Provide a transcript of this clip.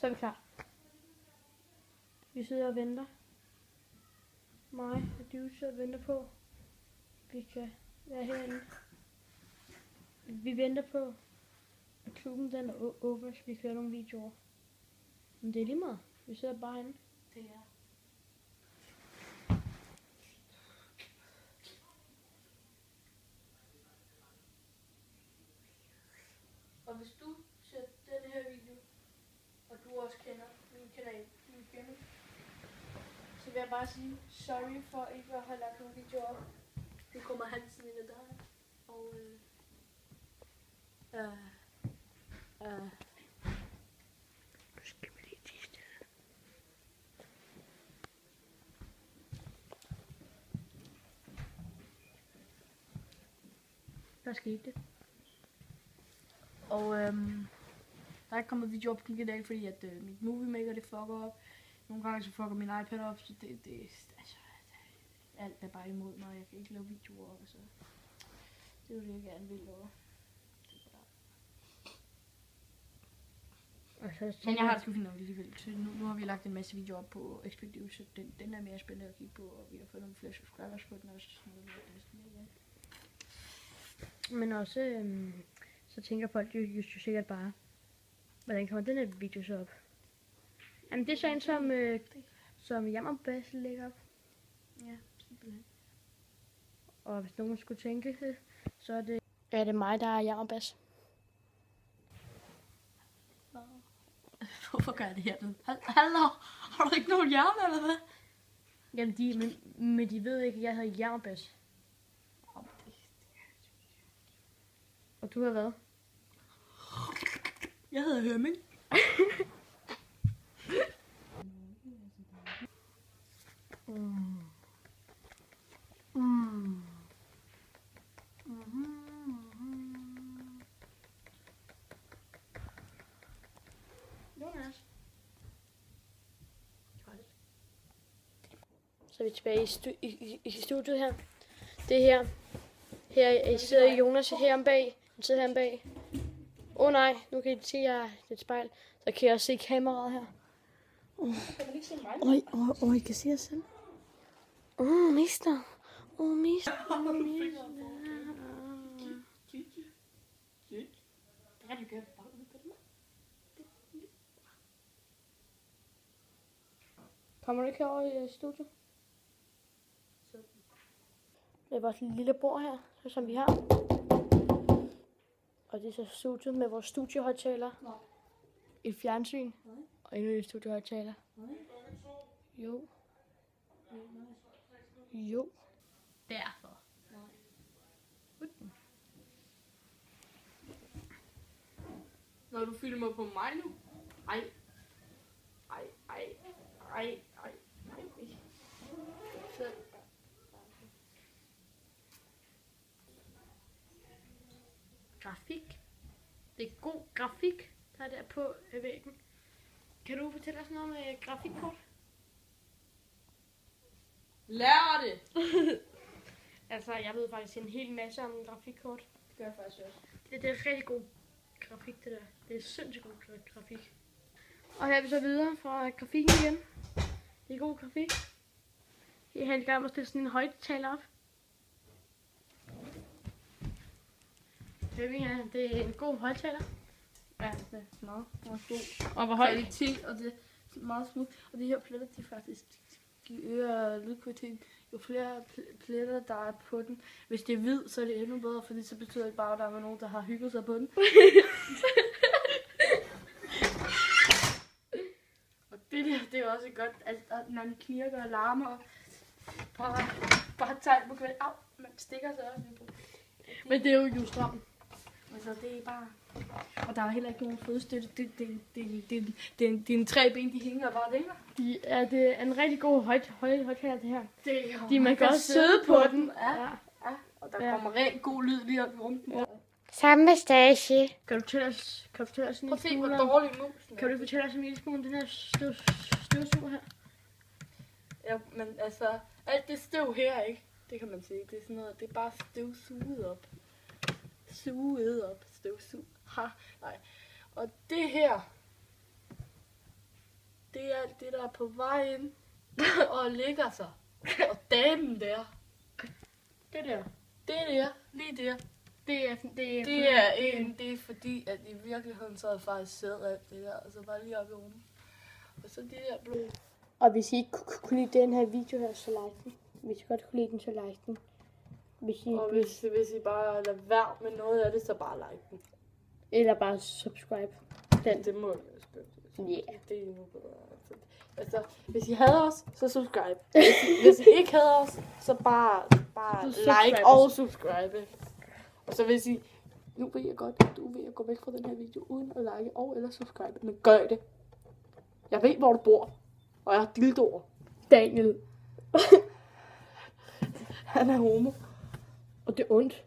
Så er vi klar. Vi sidder og venter. Mig og du sidder og venter på. Vi kan være herinde. Vi venter på, at klubben den åbner, så vi kan lave nogle videoer. Men det er lige meget. Vi sidder bare herinde. Det er. Og hvis du ser den her video, og du også kender min kanal, min gaming, så vil jeg bare sige sorry for ikke at have lagt nogle videoer op. Nu kommer Hansen ind ad døren, og Nu skal vi lige tisse stille. Hvad skete det? Og der er ikke kommet video op på min kanal, fordi at mit Movie Maker det fucker op. Nogle gange så fucker min iPad op, så altså, alt er bare imod mig. Jeg kan ikke lave videoer op, så det er jo det, jeg gerne vil lave. Men jeg har det sgu fint nok alligevel. Så nu har vi lagt en masse videoer op på Expedition, så den er mere spændende at kigge på, og vi har fået nogle flere subscribers på den også. Men også, så tænker folk jo sikkert bare, hvordan kommer den her video så op? Jamen det er så en, som Jammerbass lægger op. Ja, simpelthen. Og hvis nogen skulle tænke det, så er det mig, der er Jammerbass. Hvorfor gør jeg det her? Hallo, har du ikke nogen hjerne eller hvad? Jamen men de ved ikke, at jeg hedder Jammerbass. Og du har hvad? Jeg hedder Hørming. Jonas. Så er vi tilbage i studiet her. Det her. Her sidder Jonas herom bag. Han sidder herom bag. Nej, nu kan I se, at jeg er et spejl. Så kan jeg også se kameraet her. I kan se jer selv. Mister. Mister. Kommer du ikke herover i studiet? Det er vores lille bord her, som vi har. Og det er så studiet med vores studiehøjttaler. Et fjernsyn. Og endnu et studiehøjttaler. Jo. Derfor. Når du filmer på mig nu? Ej. Så. Grafik. Det er god grafik, der er der på væggen. Kan du fortælle os noget med grafikkort? Lær det! Altså, jeg ved faktisk en hel masse om grafikkort. Det gør jeg faktisk også. Det er rigtig god grafik, det der. Det er sindssygt god grafik. Og her er vi så videre fra grafikken igen. Det er god grafik. Jeg er i gang med at stille sådan en højttaler op. Det er en god højttaler. Ja, det er meget god. Og hvor høj? Kvalitet, og det er meget smooth. Og de her pletter, de faktisk de øger lydkvaliteten. Jo flere pletter, der er på den. Hvis det er hvid, så er det endnu bedre, fordi så betyder det bare, at der er nogen, der har hygget sig på den. Og det der, det er også godt, at når den knirker og larmer, og bare tegn på kvalitet. Au, man stikker sig også. Men det er jo strøm. Altså, det er bare... Og der er heller ikke nogen fodstøtte. Det er en 3 ben, de hænger bare længere. Det er en rigtig god højttaler, det her. Man kan også sidde på den. Ja. Og der kommer rigtig god lyd lige op i rumpen. Ja. Samme stage. Kan du fortælle os en lille smule? Prøv at se, hvor dårlig musen er. Kan du fortælle os en lille smule om den her støvsuger her? Ja, men altså, alt det støv her, ikke? Det kan man sige. Det er sådan noget, det er bare støvsuget op. Støvsug. Ha, nej. Og det her, det er alt det, der er på vej ind og ligger sig. Og damen der. Det der. Det der. Lige der. Det Det er fordi, at i virkeligheden så er det faktisk sæd alt det der. Og så bare lige op i rummet. Og så de der blod. Og hvis I ikke kunne lide den her video her, så like den. Hvis I godt kunne lide den, så like den. Hvis I bare lader være med noget af det, så bare like den. Eller bare subscribe. Det må jeg spørge. Yeah. Det er endnu bedre. Altså, hvis I hader os, så subscribe. Hvis I ikke hader os, så bare like og subscribe. Ikke? Og så hvis I... Nu ved jeg godt, at du vil gå væk fra den her video uden at like og eller subscribe. Men gør det. Jeg ved, hvor du bor. Og jeg har dildoer. Daniel. Han er homo. Og det er ondt.